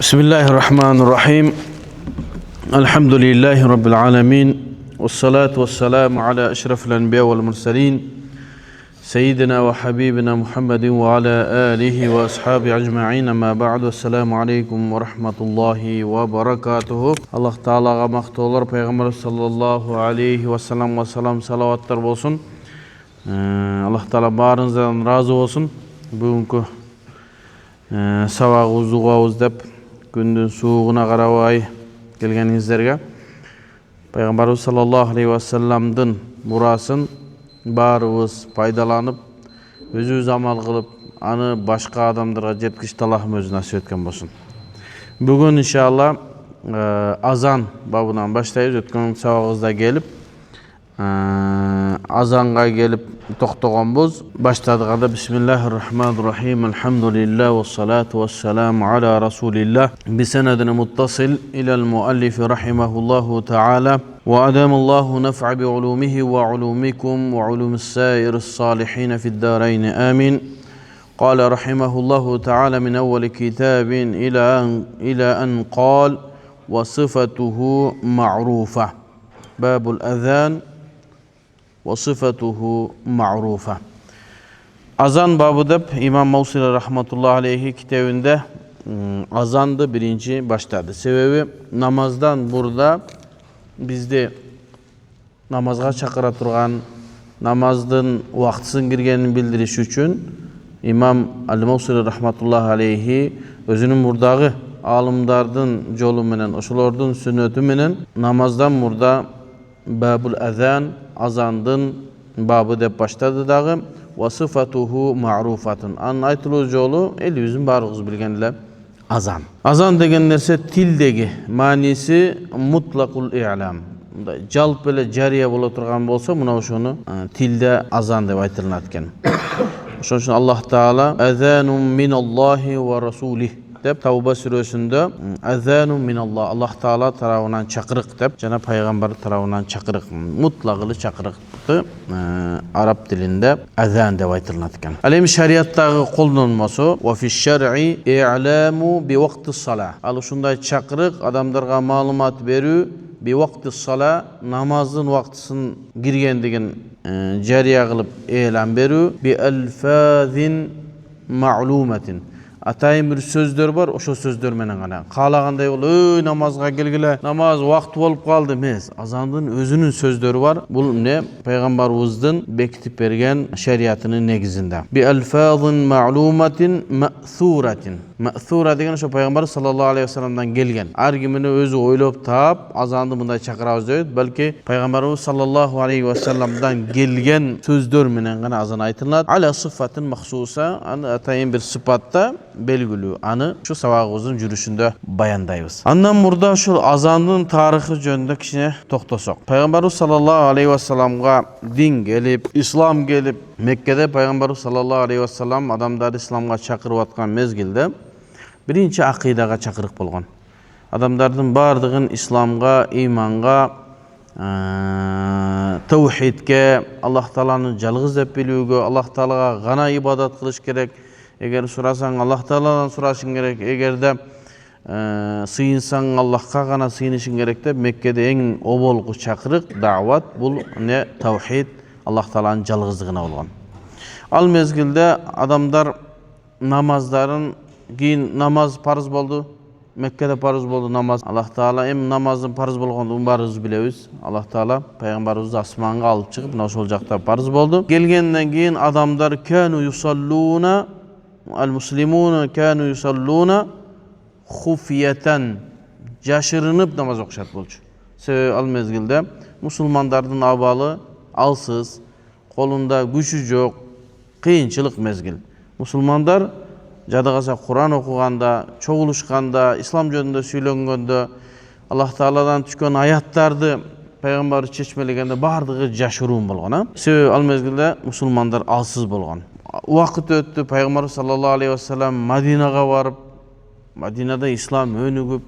Bismillahirrahmanirrahim. Elhamdülillahi Rabbil alemin. Vessalatu vesselamu ala eşrefil enbiya vel murselin. Seyyidina ve Habibina Muhammedin ve ala alihi ve ashabi ecma'in. Ama ba'du. Esselamu aleyküm ve rahmetullahi ve berekatuhu. Allah Teala'ga maktolar, Peygamber sallallahu aleyhi ve sellem salavatlar olsun. Allah Teala barınızdan razı olsun. Bugünkü sabah uzuğuz dep gündün soğuğuna qaraway kelgeningizlerge Peygamberimiz sallallahu aleyhi ve sellem'din murasın barыбыз пайдаланып, өзүбүз амал кылып, аны башка адамдарга жеткичти Аллахым өзү насип эткен болсун. Бүгүн иншалла азан бабынан баштайбыз. Өткөн сабагыбызда келип, azanға келіп тоқтағанбыз. Баштадық Бисмиллахир-рахманир-рахим. Элхамдулиллах ва салату ва саламу аля расулилlah. Бисанадин муттасил илал муаллифи рахимахуллаху та'ala. Ва адамаллаху наф'a би улумихи ва улумикум ва улумис саирис салихин фид-дарайн. Амин. قال رحمه الله تعالى من أول كتاب إلى أن قال وصفته معروفة. باب الأذان وصفته معروفة. Azan babı dep İmam Mavsili rahmetullahi aleyhi kitabında azandı birinci başladı. Sebebi namazdan burada bizde namazga çakıra turgan, namazdın vaktısın girgenini bildiriş üçün İmam Al-Mavsili rahmetullahi aleyhi özünün burdağı alımdardın yolu menen, oşulardın sünneti menen namazdan burada babul azan azandın babı dep başladı dağı vasıfatuhu ma'rufatun. Anın aytılır yolu elibizin barığız bilgenler azan. Azan degen nerse tildegi manisi mutlakul i'lam. Jalp ele jariya bola turgan bolsa muna oşonu tilde azan dep aytılınatken. Oşon üçün Allah Teala azanun minallahi ve rasulih dep Tavba suresinde azanun minallah Allah Teala tarafından çakırık dep Cenab-ı Peygamber tarafından çakırık mutlaqılı çakırıktı Arap dilinde azan dep aytılınatken. Alem şeriattagı kollanması ve fi şer'i i'lamu bi vaqtis salah. Al şunday çakırık adamlarga malumat berүү bi vaqtis salah namazın vaqtısın girgendigin jariya kılıp e'lan berүү bi alfazin ma'lumatin. Atayın bir sözdör var, oşo sözdör menen gana. Kalagандай ol, namazga kelgile, namaz vakti bolup kaldı emez. Azandın özünün sözdörü var. Bul ne? Peygamberimizden bekitip bergen şeriatının negizinde. Bi alfazin ma'lumatin ma'thuratin. Ma'thura degen şu Peygamber sallallahu aleyhi ve sellem'den gelgen. Argimini özü oylop tap, azandı mınday çakırabız deyit. Belki Peygamberimiz sallallahu aleyhi ve sellem'den gelgen sözdör menen gana azan aytılınat. Ala sıfatın mahsusa, atayın bir sıfatta belgülü anı şu sabahımızın yürüyüşünde bayandayız. Andan burada şu azandın tarihi jönünde kişine toxtasok. Peygamberimiz sallallahu aleyhi ve sellem'ga din gelip, İslam gelip, Mekke'de Peygamberimiz sallallahu aleyhi ve sellem adamları İslam'a çakırıp atkan mezgilde birinci akidaga çakırık bolgan. Adamlardan bardığın İslam'a, iman'a, tevhidke, Allah Teala'nın jalgız dep bilүүgө, Allah Teala'ga gana ibadat kılış gerek. Eğer surasan Allah Teala'dan surasın gerek. Eğer de sıyınsan Allah'a gana sıyınışın gerek de Mekke'de en obolgu çakırık davat bul ne tevhid Allah Teala'nın jalgızlığına olgan. Al mezgilde adamlar namazların giyin namaz farz boldu. Mekke'de farz boldu namaz. Allah Teala hem namazın farz bolgandygyny barыбыз bilebиz. Allah Teala Peygamberimizi asmanга alıp çıkıp nasıl olacakta farz boldu. Gelgenden giyin adamlar kanu yusalluna al-muslimun kanu yusalluna khufiyatan jaşırınıp namaz okşat bolçu. Sebebi al mezgilde musulmandardın abalı alsız, kolunda güçü yok, kıyınçılık mezgil. Musulmandar jadagasa Kur'an okuganda, çoğuluşkanda, İslam jönünde söylengende, Allah Teala'dan düşkön ayatlardı Peygamber çeşmelegende bardığı jaşırın bolgan. Sebebi al mezgilde musulmandar alsız bolgan. Vakit öttü Peygamber sallallahu aleyhi ve sellem Madinaga varıp Madinada İslam önügüp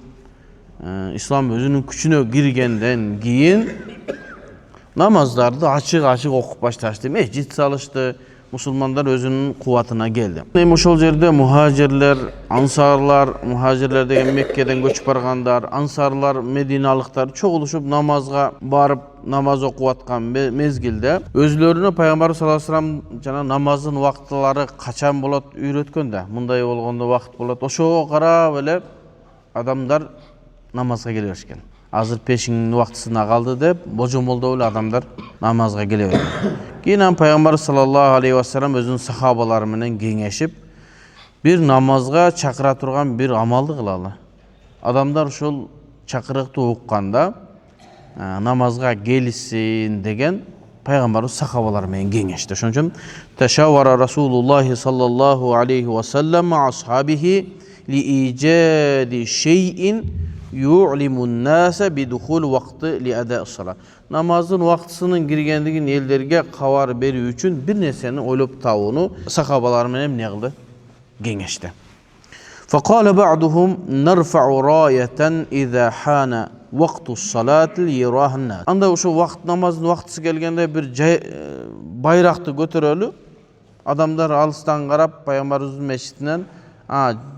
İslam özünün küçüne girgenden giyin namazlarda açık okup başlaştı. Meclis salıştı, musulmanlar özünün kuvvatına geldi. Ошол жерде muhacirler, ansarlar, muhacirler деген Mekke'den göçüp barganlar, ansarlar, Medinalıklar çoğuluşup namazga barıp namaz okup atkan mezgilde özlerine Peygamber sallallahu aleyhi ve sellem jana namazın vaktlары kaçan bolat үйrötkön da. Мындай болгондо вакыт болот. Ошого карап эле adamlar namazga gele berишкен. Азыр пешиңдин убактысына калды деп, божомолдоп эле адамдар намазга келе берген. Кийин Пайгамбар саллаллаху алейхи ва саллям өзүнүн сахабалары менен кеңешип, бир намазга чакыра турган бир амалды кылалы. Адамдар ушул чакырыкты укканда намазга келишсин деген Пайгамбар сахабалары менен кеңешти. Ошон үчүн ташаввара Расулуллахи саллаллаху алейхи ва саллям асхабихи li icadi şeyin yu'limun nasa bi dukhul vaqti li ada'is salat. Namazın vaktısının girgendigin ellerge kavar beri üçün bir neseni oylup tavuğunu sahabalar menem ne kıldı? Gengeşti. Faqala ba'duhum narfa'u rayeten iza hana vaqtus salat li yarahan nas. Anda şu vakt namazın vaktısı gelgende bir bayraktı götürölü. Adamlar alıstan qarap Peygamberimizin meşitinden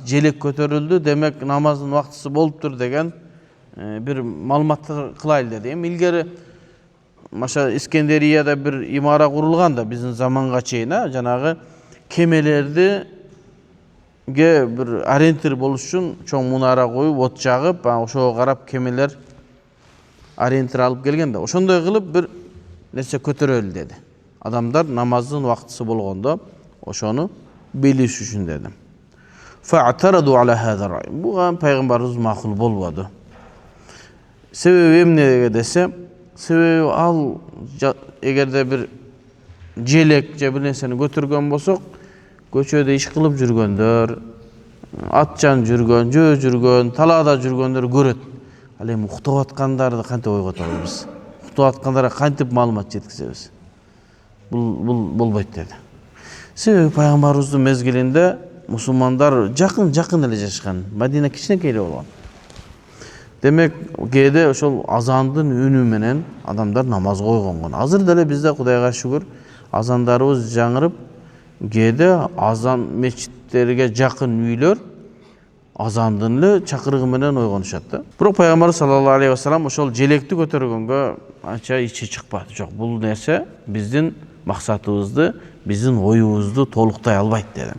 желек көтөрүлдү, демек намаздын вактысы болуптур деген бир маалыматтар кылайлы деди. Илгери Маша Искендерияда бир имара курулган да биздин заманга чейин, жанагы кемелерди бир ориентир болуш үчүн чоң мунара коюп, от жагып, ошого карап кемелер ориентир алып келген да. Ошондой кылып бир нерсе көтөрөлү деди. Адамдар намаздын вактысы болгондо ошону билиш үчүн деди. Fa'taradu ala hada ray. Bu Peygamberimiz makul bolmadı. Sebebi emne dese, sebebi al egerde bir jelek je bir nerseni götürgön bolsok, көчөдө iş kılıp жүргөндөр, atcan жүргөн, жөө жүргөн, talada жүргөндөр көрөt. Ал эми уктап аткандарды кантип ойгото алабыз? Уктап аткандарга кантип маалымат жеткизебиз? Бул болбойт деди. Себеби Пайгамбарыбыздын мезгилинде musulmanlar жақын эле жашкан. Мадина кичинекей эле болгон. Демек, кээде ошол азандын үнү менен адамдар намаз койгонгон. Азыр деле бизде Кудайга шүгүр азандарыбыз жаңырып, кээде азан мечиттерге жакын үйлөр азандын эле чакырыгы менен ойгонушат да. Бирок Пайгамбар саллаллаху алейхи ва саллям ошол желекти көтөргөнгө анча ичи чыкпады. Жок, бул нерсе биздин максатыбызды, биздин оюбузду толуктай албайт деди.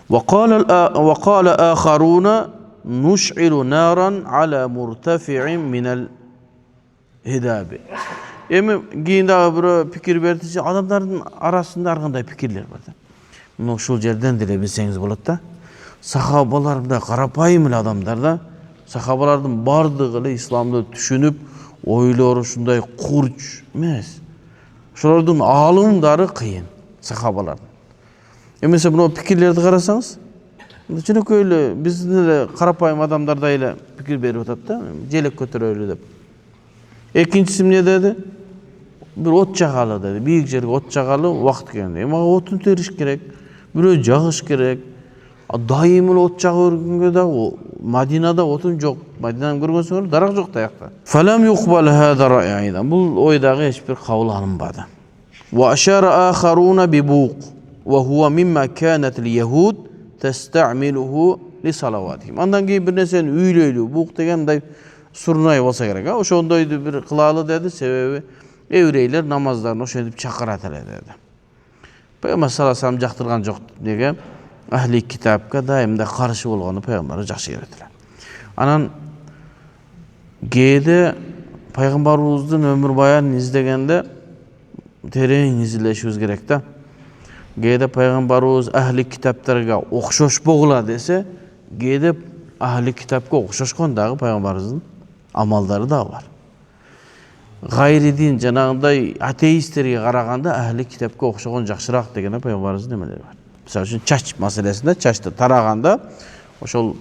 وقال آخرون نشعل نارا على مرتفع من الهداب. Кийин дагы бирөө пикир берди. Адамдардын арасында ар кандай пикирлер бар да. Мына ушул жерден деле билсеңиз болот да. Сахабалар да карапайым эле адамдар да. Сахабалардын бардыгы эле исламды түшүнүп, ойлору ушундай курч эмес. Ошолордун аалымдары кыйын сахабалар. Эмесе мына пикирлерди карасаңыз, жөнөкөй эле биздин эле карапайым адамдардай эле пикир берип атат да, желек көтөрөлү деп. Экинчиси эмне деди? Бир от жагалы деди, бийик жерге от жагалы убакыт келгенде. Мага отун териш керек, бирөө жагыш керек. Дайым эле от жагып өргөнгө дагы Мадинада отун жок. Мадинаны көргөнсүңөр, дарак жок таякта. Фалам юкбал хада райдан. Бул ой дагы эч бир кабыл алынбады. Ва ашара ахаруна бибук. وهو مما كانت اليهود تستعمله لصلواتهم. Андан кийин бир нерсени үйлөйлүү, бук дегендай сурнай болсо керек. Ошондойду бир кылалы деди, себеби еврейлер намаздарын ошентип чакырат эле деди. Пайгамбар саллаллаху алейхи ва саллям жактырган жок деге ахли китапка дайымда каршы болгону пайгамбар жакшы көрөт эле. Анан кээде пайгамбарыбыздын өмүр баянын издегенде терең изилешибиз керек да. Кээде Пайгамбарыбыз ахли китаптарга окшошпогула десе, кээде ахли китапка окшошкон дагы Пайгамбарыбыздын амалдары да бар. Гайри дин жанагындай атеисттерге караганда ахли китапка окшогон жакшыраак деген Пайгамбарыбыздын эмелери бар. Мисалы үчүн чач маселесинде чачты тараганда ошол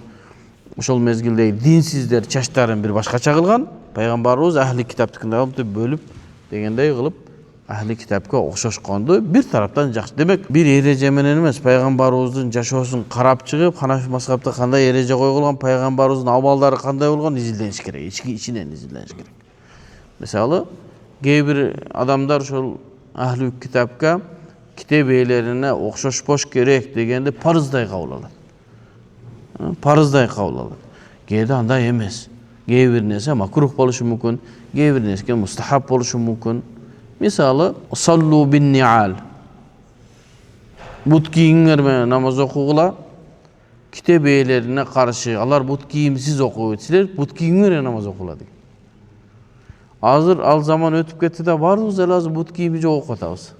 мезгилдеги динсиздер чачтарын бир башкача кылган, Пайгамбарыбыз ахли китаптыкын да бөлүп дегендей кылып ahli kitapga o'xshashqondu bir tarafdan yaxshi. Demek bir ereje menен emas, payg'ambarimizdin jashoosun qarab chiqib, Hanafi mazhabda qanday ereje qo'yilgan, payg'ambarimizdin amallari qanday bo'lgan izlanish kerak, ichidan izlanish kerak. Mesela bir adamlar şol ahli kitapga kitep eğlerine okşoşpoş gerek degende parızday kabul aladi. Parızday kabul aladi. Keyde андай emes. Key bir nerse makruh boluşu mumkin, key bir nerse mustahab boluşu mumkin. Misalı sallu bin ni'al. But kiyingler menен namaz okugula. Kitep eğlerine karşı alar but kiyimsiz okup etseler, but kiyingler namaz okula deydi. Hazır al zaman ötüp ketdi de barыбыз эле азыр but kiyimi жок окуп атабыз.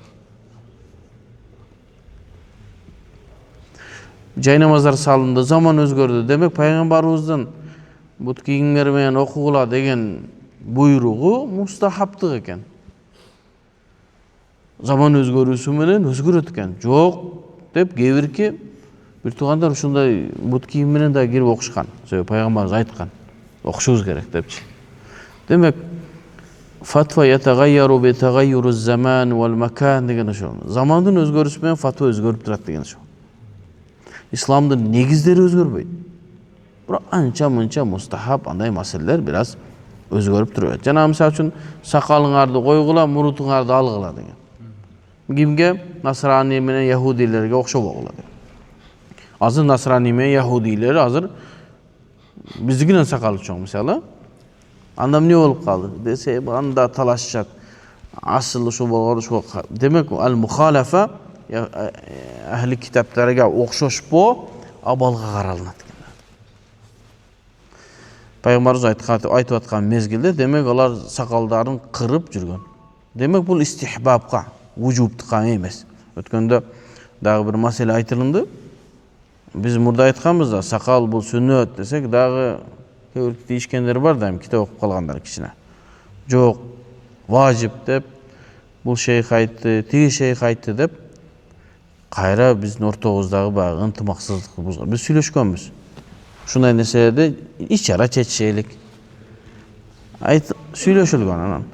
Jay namazlar salındı, zaman özgördü. Demek Peygamberimizden but kiyimler menен okugula degen buyruğu mustahaptık eken. Zaman özgörüsü menен özgөрөт экен. Жок деп кээ bir tuğandar ушундай but kiyim менен да кирип окушкан. Себеби Peygamberimiz айткан. Окушубуз керек депчи. Demek fatva yetagayyaru bi tagayyuruz zaman vel mekan деген ошо. Замандын өзгөрүшү менен fatwa өзгөрүп турат деген ошо. İslam'dın negizleri özgörбөйт. Бирок анча-мынча mustahab андай маселелер biraz özgörүп турат. Жана мисалы үчүн сакалыңарды койгула, мурутуңарды алгыла деген. Кимге? Насрани менен яһудилерге окшоп болгула деген. Азыр Насрани менен яһудилер азыр биздикинен сакалы чоң мисалы. Анда эмне болуп калды? Десе, анда талашышат. Асыл ошо болгон ошо. Демек, ал-мухалафа ahli kitaplarga o'xshashpo abalga qaraladi. Peygamberimiz aytib atkan mezgilde demek ular sakaldарын qırıp жүргөн. Demek bu istihbabga, vujubtuqa emas. Ötkende dagı bir masele aytılındı. Biz murda aytkanбыз da sakal bu sünnet desek dagı keurk deyişkenler var da kitap okup kalganlar kişine. Jok, vacip dep, bu şeyh aytты, tigi şeyh aytты dep кайра биздин ортобуздагы баягы ынтымаксыздыкты бузган. Биз сүйлөшкөнбүз. Ушундай нерселерди ич-чара чечишелик. Сүйлөшүлгөн анан.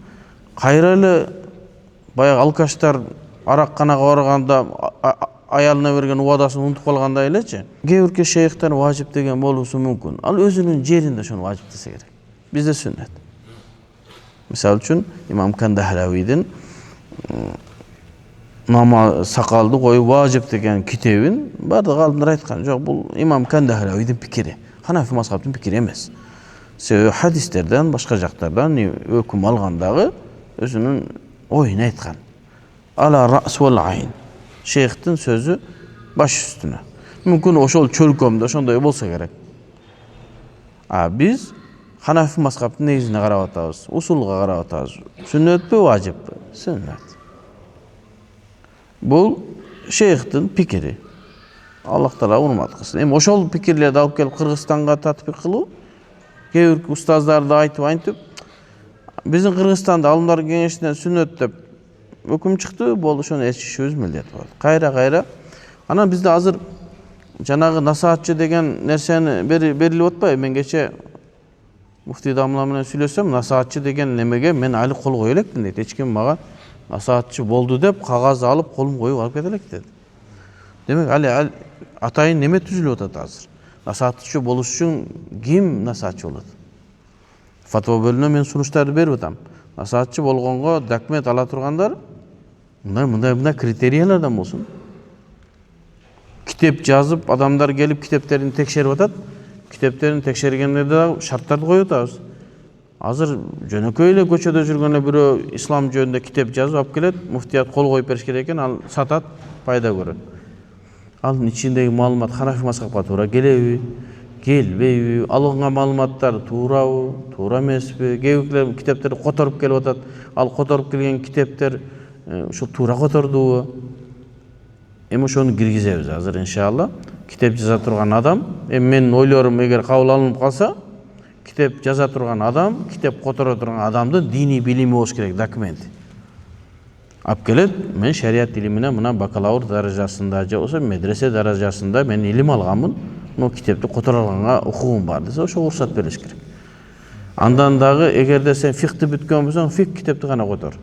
Кайра эле баягы алкаштар аракканага барганда аялына берген убадасын унутуп калгандай элечи. Кээ бир шейхтер важип деген болушу мүмкүн. Ал өзүнүн жеринде ошону важип десе керек. Бизде сүннет. Мисалы үчүн Имам Кандахлавийдин Nama sakaldı koyu vacip деген kitebin bardıq alımlar aytkan. Жоқ, бұл İmam Kandahlaviyдің pikiri. Hanafi mazhabının pikiri emas. Sebebi hadislerden, başka jaklardan öküm algandağı özünün oyunu aytkan. Ala ra's vel ayn. Şeyhtin sözü baş üstüne. Mümkün oşol çölkömde şonday bolsa gerek. Biz Hanafi mazhabının negizine qarap atabız, usulga qarap atabız. Sünnetpi, vacippi? Sünnet. Bu şeyhtin pikiri. Allah Teala urmat kılsın. Hem oşol pikirlerdi alıp gelip Kırgızstan'a tatbik kılı. Keyurki ustazlar da aytıp bizim Kırgızstan'da alımlar genişliğinden sünnet dep hüküm çıktı. Bu oldu şunu eşişiyoruz milliyet var. Kayra. Ana bizde hazır janağı nasihatçı degen nerseni berilip otpay. Men geçe Mufti Damla menен сүйлөсөm, nasihatçı degen nemege men ali kol koyelektin deydi. Hiç kim maga nasihatçı boldu dep kagaz alıp kolum koyup alıp ketelek dedi. Demek ali atayın neme tüzülüp atat hazır. Nasihatçı boluş üçün kim nasihatçı bolot? Fatwa bölümüne men sunuştарды berip atam. Nasihatçı bolgongo dokument ala turgandar mындай kritériyalardan bolsun. Kitep жазып adamlar gelip kiteplerini tekşerip atat. Kiteplerini tekşergende şartlardı koyup atabız. Hazır jönököy эле көчөдө жүргөн бирөө ислам жөнүндө китеп жазып алып келет, муфтият кол коюп бериш керек экен, ал сатат, пайда көрөт. Анын ичиндеги маалымат Ханафи мазхабка туура келеби, келбейби, алынган маалыматтар туурабы, туура эмеспи? Кээ бир китептерди которуп келип атат. Ал которуп келген китептер ушул туура котордубу? Эми ошону киргизебиз азыр иншалла. Kitep жаза турган адам, мен ойлорум эгер кабыл алынып калса, kitep жаза турган адам, kitep которо турган адамдын дини билими болуш керек, документи. Алып келет, мен шариат илимине мына бакалавр даражасында же болсо медресе даражасында мен илим алганмын, но kitepти которо алганга укугум бар десе, ошо уруксат бериш керек. Андан дагы эгерде сен фикти бүткөн болсоң, фик kitepти гана котор.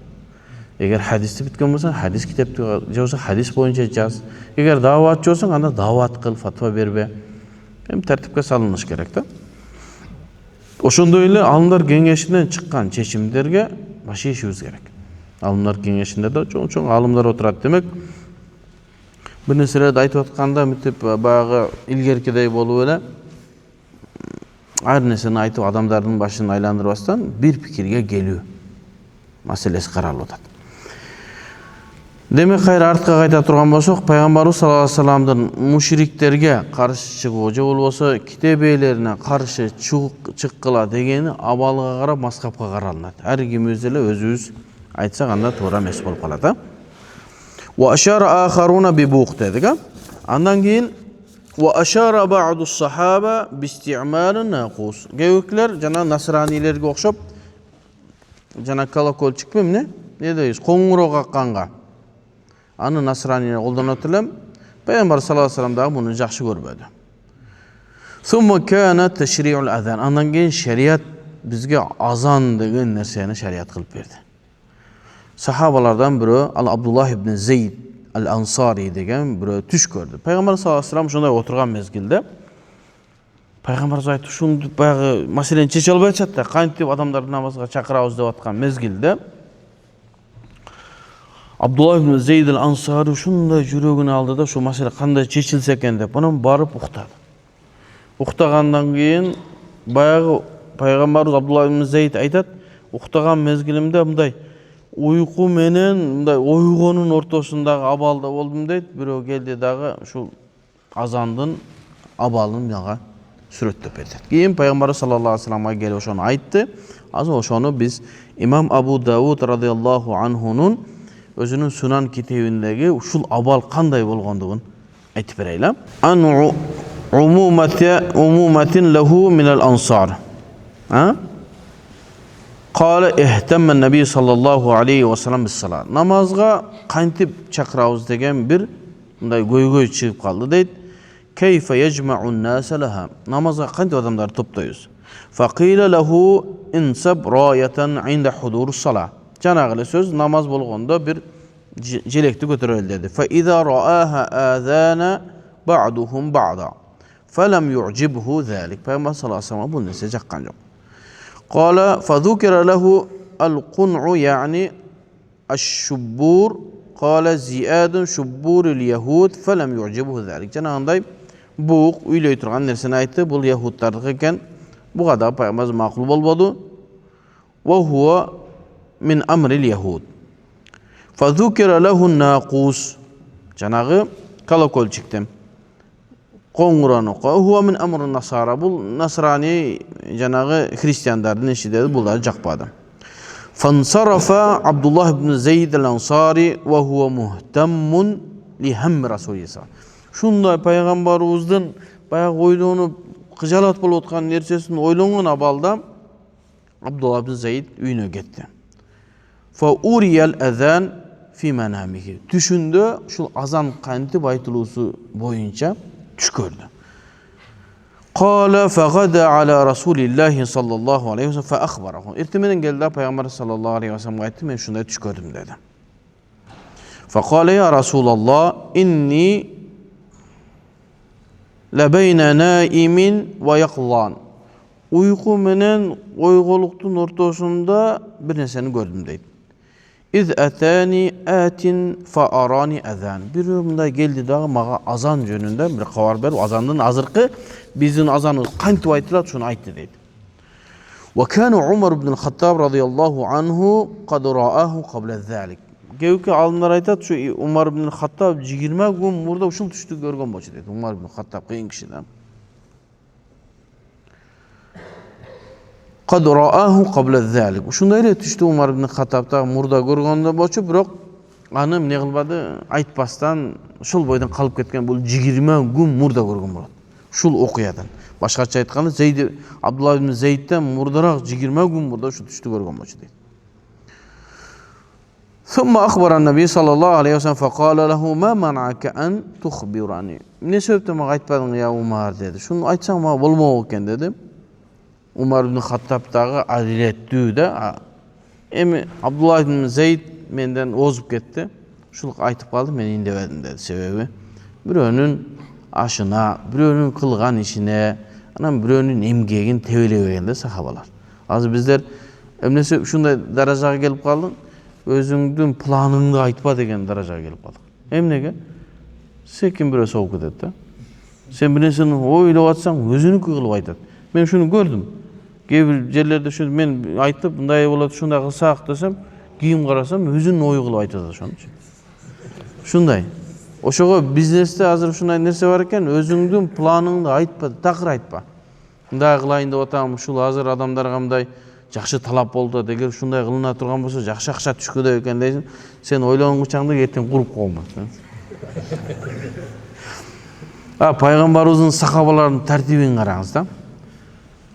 Эгер хадисти бүткөн болсоң, хадис kitepти же болсо хадис боюнча жаз. Эгер даватчы болсоң, анда дават кыл, фатва бербе. Эми тартипке салыныш керек да. Ошондой эле алымдар кеңешинен чыккан чечимдерге баш ийишибиз керек. Алымдар кеңешинде да чоң-чоң алымдар отурат. Демек, Bir nерселерди айтып атканда мынтип баягы илгеркидей болуп эле ар нерсени айтып адамдардын башын айландырбастан бир пикирге келүү маселеси каралып атат. Демек кайра артка кайта турган болсок, пайгамбарыбыз саллаллаху алейхи вассаламдын мушриктерге каршы чыгуу же болбосо китеп ээлерине каршы чыккыла дегени абалга карап маскапка каралынат. Ар кимибиз эле өзүбүз айтсак анда туура эмес болуп калат. Wa ashara akharuna bi buq dedik. Andan keyin wa ashara ba'du sahaba bi isti'malin naqus. Gevekler jana nasranilerge okşop jana kolokol çıkıp ne deymiz? Qoңгуроо какканга. Аны насраниler колдонот элем. Пайгамбар саллаллаху алейхи вассалам дагы муну жакшы көрбөдү. Summa kana tashri'ul azan. Andan keyin şeriat bizge azan деген нерсени şeriat кылып берди. Sahabalardan biri Abdullah ibn Zeyd al-Ansari деген biri түш көрдü. Пайгамбар саллаллаху алейхи вассалам шундай отурган мезгилде Пайгамбарыбыз айтты, шуну баягы маселени чече албай атат да, кантип адамдарды намазга чакырабыз деп аткан мезгилде Abdullah ibn Zeyd al-Ansari шундай жүрөгүнө алды да, шу маселе кандай чечилсе экен деп, анан барып уктады. Уктагандан кийин баягы Пайгамбарыбыз Abdullah ibn Zeyd айтат, уктаган мезгилимде мындай уйку менен мындай ойгонун ортосундагы абалда болдум дейт. Бирөө келди дагы ушул азандын абалын мага сүрөттөп берди. Кийин Пайгамбар саллаллаху алейхи вассаламга келип ошону айтты. Азыр ошону биз Имам Абу Дауд радыйаллаху анхунун өзүнүн Сунан китебиндеги ушул абал кандай болгондугун айтып берейли. Ан умуматин лаху минал ансар. Qala ihtamma Nabi sallallahu aleyhi ve sellem bis-salat. Namazga kantip çakırabız degen bir mınday göy çıkıp kaldı deyt. Keyfe yecma'un nase laha. Namazga kantip adamları toplayız. Faqila lahu insab rayatan inda hudurus salat. Janagı söz namaz bolgonda bir jelekti götüröl dedi. Fa iza ra'aha azana ba'duhum ba'da. Falam yu'jibhu zalik. Peygamber sallallahu aleyhi ve sellem bunu nese jakkan yok. قال فذكر له القنع يعني الشبور قال زياد شبور اليهود فلم يعجبه ذلك. Janagınday buğ üyley turgan nerseni aytты. Bul Yahudlardыкы экен. Buga da Peygamber makul bolbodu. Ve huwa min amril yahud. فذكر له الناقوس. Janagı kolokol çıktı. Qoңгураны huwa min amrun nasara. Bul nasrani janagı Hristiyanlardın işi dedi. Bular jakpady. Fansarafa Abdullah ibn Zeyd al-Ansari ve huwa muhtammun li ham Rasulullah. Şunday Peygamberimizdin bayağı oylanyp kıjalat bolup atkan nersesini oylangan abalda Abdullah ibn Zeyd üyüne gitti. Fa uriyal azan fi manamihi. Düşündü şul azan kantip aytılısı boyunca tuş gördü. Qala fagada ala Rasulillah sallallahu aleyhi ve sellem fa akhbarahu. İrtimenen geldi Peygamber sallallahu aleyhi ve sellem aytdı, men şunday tuş gördüm dedi. Fa qala ya Rasulullah inni la bayna naimin ve yaqlan. Uyku menen oygoluktun ortasında bir nerseni gördüm deydi. İz atani atin fa arani azan. Bir ömürde geldi dağı mağa azan jönünde bir kavar ber. Azandın azırkı bizim azanımız kantip aytılat şunu aytdı deydi. Ve kana Umar ibn al-Khattab radıyallahu anhu kad ra'ahu qabla zalik. Gevki alımlar aytat şu Umar ibn al-Khattab 20 gün burada uşul düştü görgön bolçu deydi. Umar ibn al-Khattab kıyın kişiden. Qad ra'ahu qabla zalik. Uşunday ele düştü Umar ibn Khattab'da murda görgöndө bolçu, birok аны эмне кылбады, айтпастан ушул бойдон калып кеткен, бул 20 gün мурда көргөн болот. Ушул окуядан. Башкача айтканда Зейд Абдулlah ibn Zeydден мурдараак 20 gün мурда ушу түштү көргөн болчу дейт. ثم أخبر النبي صلى الله عليه وسلم فقال له ما منعك أن تخبرني. Ne sebepten mага айтпадың ya Umar dedi. Şunu айтсаң мага болмок экен dedi. Umar ibn Khattab'dağı adilettүү de emi Abdullah ibn Zeyd menden ozup ketti. Şuluk aytıp kaldım, men indemedim dedi sebebi. Biröөнүн aşına, biröөнүn kılgan işine, anam biröөнүn emgegin tebelebegende sahabalar. Azı bizler emnesi şunday darajaga gelip kaldın, özüңdün planыңды айтпа деген darajaga gelip kaldık. Emnege? Sekin bire soğuk edet da. Sen bir nesini oylap atsan özünü kılıp aytat. Men şunu gördüm. Kebir yerlerde şu men aytıp bunday bolat şunday kılsak desem, kiyim karasam özünün oyu kılıp aytat şonun için. Şunday. Oşoga bizneste hazır şunday nerse var eken özüңdün planыңды aytpa, takır aytpa. Мындай кылайын деп атам, ушул азыр адамдарга мындай жакшы талап болду. Эгер ушундай кылына турган болсо жакшы акча түшкөдөй экен дейсиң. Сен ойлонгучаңды эртең куруп калма. Пайгамбарыбыздын сахабаларынын тартибин караңыз да.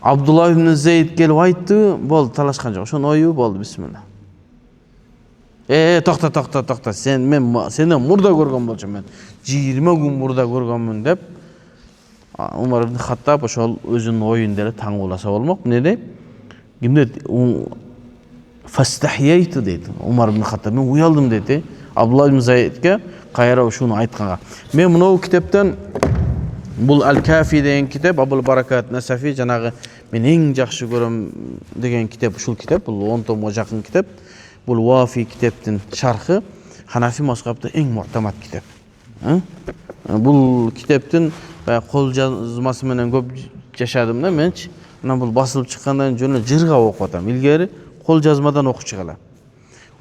Абдулла ибн Зейд келип айтты, болду талашкан жок. Ошонун ою болду, бисмилла. Токта. Сенден мурда көргөн болчумун мен. 20 күн мурда көргөнмүн деп. Умар ибн Хаттаб ошол өзүнүн оюн деле таң уласа болмок. Эмне дейт? Кимде фастахияйту дейт. Умар ибн Хаттаб мен уялдым дейт. Абдулла ибн Зейдке кайра ушуну айтканга. Мен мынау китептен бул Ал-Кафи деген китеп, Абул Баракат Насафи жанагы мен эң жакшы көрөм деген китеп ушул китеп. Бул 10 томго жакын китеп. Бул Вафи китептин шархы Ханафи мазхабында эң муътамат китеп. Бул китептин кол жазмасы менен көп жашадым да менчи. Анан бул басылып чыккандан жөн жырга окуп атам. Илгери кол жазмадан окуп чыгала.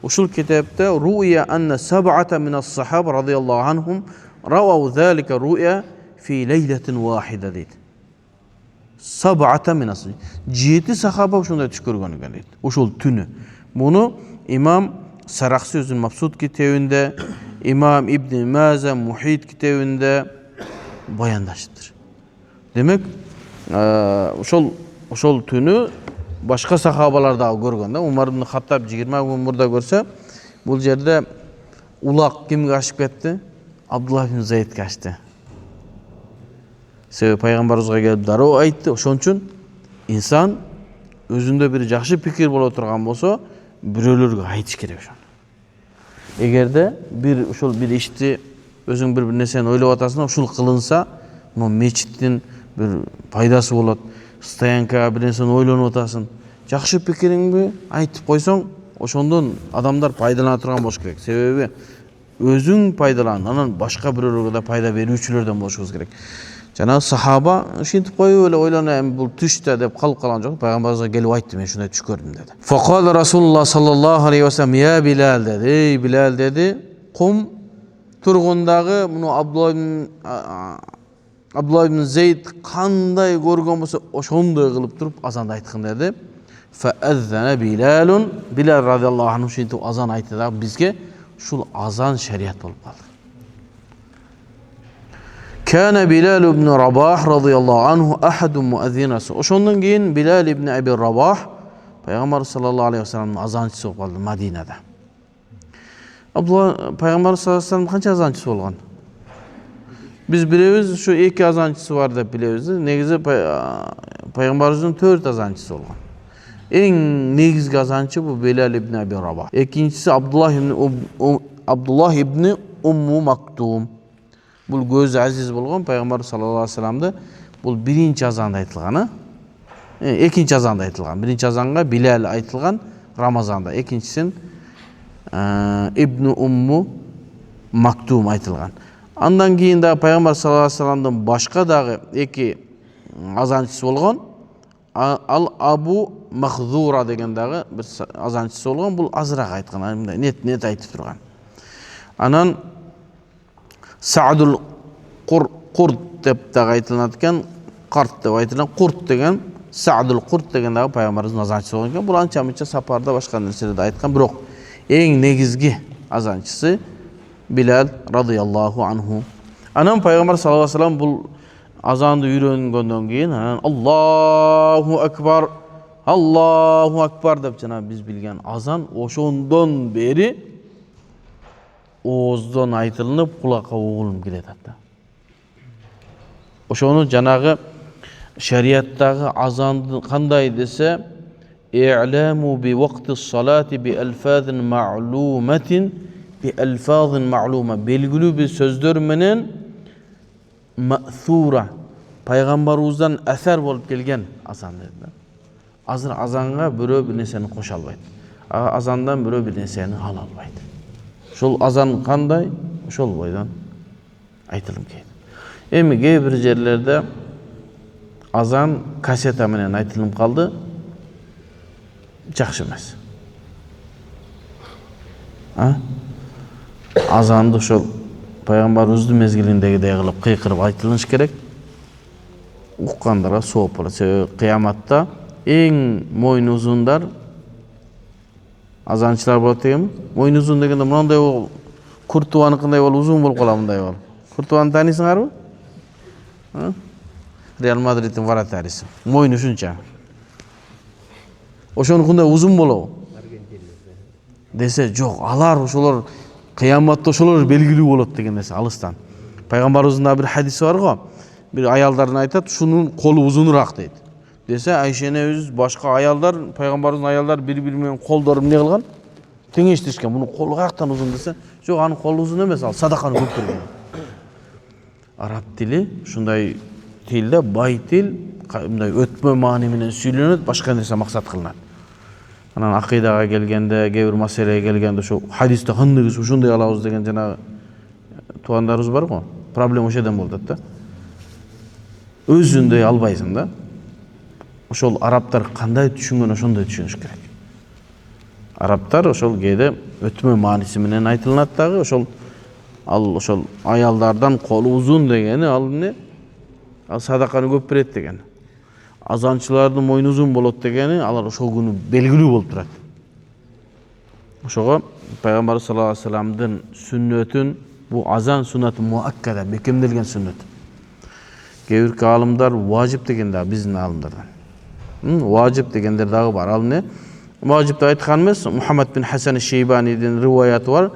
Ушул китепте руя анна саб'ата мин ас-сахаба радияллаху анхум равау залика руя фи лейлатин вахида дейт. Саб'ата мин ас. 7 сахаба ушундай түш көргөн экен дейт. Ушул түнү. Муну имам Сарахси өзүнүн Мабсут китебинде, имам Ибн Маза Мухит китебинде баяндаштыр. Демек, ошол түнү башка сахабалар да көргөн да. Умар ибн Хаттаб 20 күн мурда көрсө, бул жерде улак кимге ашып кетти? Абдулла ибн Зейдке ашты. Себеби пайгамбарыбызга келип дароо айтты. Ошон үчүн инсан өзүндө бир жакшы пикир боло турган болсо, бирөөлөргө айтыш керек ошону. Эгерде бир ишти өзүң бир нерсени ойлоп атасың, ушул кылынса, мына мечиттин бир пайдасы болот. Стоянка бир нерсени ойлонуп атасың. Жакшы пикириңди айтып койсоң, ошондон адамдар пайдалана турган болуш керек. Себеби өзүң пайдалан, анан башка бирөөлөргө да пайда берүүчүлөрдөн болушубуз керек. Жана сахаба ушинтип коюп эле ойлонуп, бул түштө деп калып калган жок. Пайгамбарыбызга келип айтты, мен ушундай түш көрдүм деди. Фақала Расулуллах саллаллаху алейхи ва саллям, я Билал деди. Эй Билал деди, кум тургундагы муну Абдулла ибн Зейд кандай көргөн болсо ошондой кылып туруп азанды айткан деди. Фааззана Билалун, Билал радияллаху анху ушинтип азан айтты да, бизге ушул азан шарият болуп калды. Kana Bilal ibn Rabah radıyallahu anhu ahadun muazzinası. Ошондон кийин Bilal ibn Abi Rabah Пайгамбар саллаллаху алейхи ва салламдын азанчысы болуп калды Мадинада. Абдулла Пайгамбар саллаллаху алейхи ва саллам канча азанчысы болгон? Биз билебиз, ушу 2 азанчысы бар деп билебиз. Негизи Пайгамбарыбыздын 4 азанчысы болгон. Эң негизги азанчы бул Bilal ibn Abi Rabah. Экинчиси Абдуллах ibn Умму Мактум. Бул көзү азиз болгон Пайгамбар саллаллаху алейхи ва салламды бул биринчи азанда айтылган, экинчи азанда айтылган. Биринчи азанга Билал айтылган Рамазанда, экинчисин Ибн Умму Мактум айтылган. Андан кийин да Пайгамбар саллаллаху алейхи ва салламдын башка дагы 2 азанчысы болгон. Ал Абу Махзура деген дагы бир азанчысы болгон. Бул азыраак айткан, мындай нет айтып турган. Анан Саадул Курт деп дагы айтылат экен, карт деп айтылган, Курт деген, Саадул Курт деген дагы Пайгамбарыбыздын азанчысы болгон экен. Бул анча-мынча сапарда башка нерселерди айткан, бирок эң негизги азанчысы Билал радıyallahu anhu. Анан Пайгамбар саллаллаху алейхи ва саллям бул азанды үйрөнгөндөн кийин Аллаху акбар деп жана биз билген азан ошондон бери ооздон айтылынып кулакка угулуп келет да. Ошону жанагы шариаттагы азанды кандай десе, i'lamu bi waqti salati bi alfazin ma'lumatin bi alfazin ma'luma, belgilүү bir сөздөр менен ma'thura, пайгамбарыбыздан асар болуп келген азан dedi. Азыр азанга бирөө бир нерсени кошо албайт. Азандан бирөө бир нерсени ала албайт. Ошол азан кандай? Ошол бойдон айтылым кейди. Эми кээ бир жерлерде азан кассета менен айтылым калды. Жакшы эмес. Азанды ошол пайгамбарыбыздын мезгилиндегидей кылып кыйкырып айтылыш керек. Уккандарга сооп болот. Себеби кыяматта эң мойну узундар азанчылар болот дегенби? Мойну узун дегенде мындай болуп, Куртуаныкындай болуп узун болуп калат мындай болуп. Куртуаны таанисыңарбы? Реал Мадриттин вратариси. Мойну ушунча. Ошонукундай узун болобу? Десе, жок, алар ошолор кыяматта ошолор белгилүү болот деген нерсе алыстан. Пайгамбарыбыздын бир хадиси бар го. Бир аялдарын айтат, шунун колу узунураак дейт. Десе, Айша энебиз башка аялдар, пайгамбарыбыздын аялдар бири-бири менен колдору эмне кылган? Теңештиришкен. Мунун колу каяктан узун десе, жок, анын колу узун эмес, ал садаканы көп берген. Араб тили ушундай тилде бай тил, мындай өтмө маани менен сүйлөнөт, башка нерсе максат кылынат. Анан акыйдага келгенде, кээ бир маселеге келгенде ошо хадисте кандай биз ушундай алабыз деген жана туугандарыбыз бар го. Проблема ошо жерден болот да. Өзүндөй албайсың да. Ошол арабтар кандай түшүнгөн ошондой түшүнүш керек. Арабтар ошол кээде өтмө мааниси менен айтылат дагы, ошол аялдардан колу узун дегени ал эмне? Ал садаканы көп берет деген. Азанчылардын мойну узун болот дегени алар ошол күнү белгилүү болуп турат. Ошого пайгамбар саллаллаху алейхи вассаламдын сүннөтүн, бу азан сүннаты муаккада, бекемделген сүннөт. Кээ бир аалымдар важип деген да биздин аалымдардан. Важип дегендер дагы бар. Ал эмне? Важип деп айткан эмес, Мухаммад бин Хасан аш-Шейбанидин риваяты бар.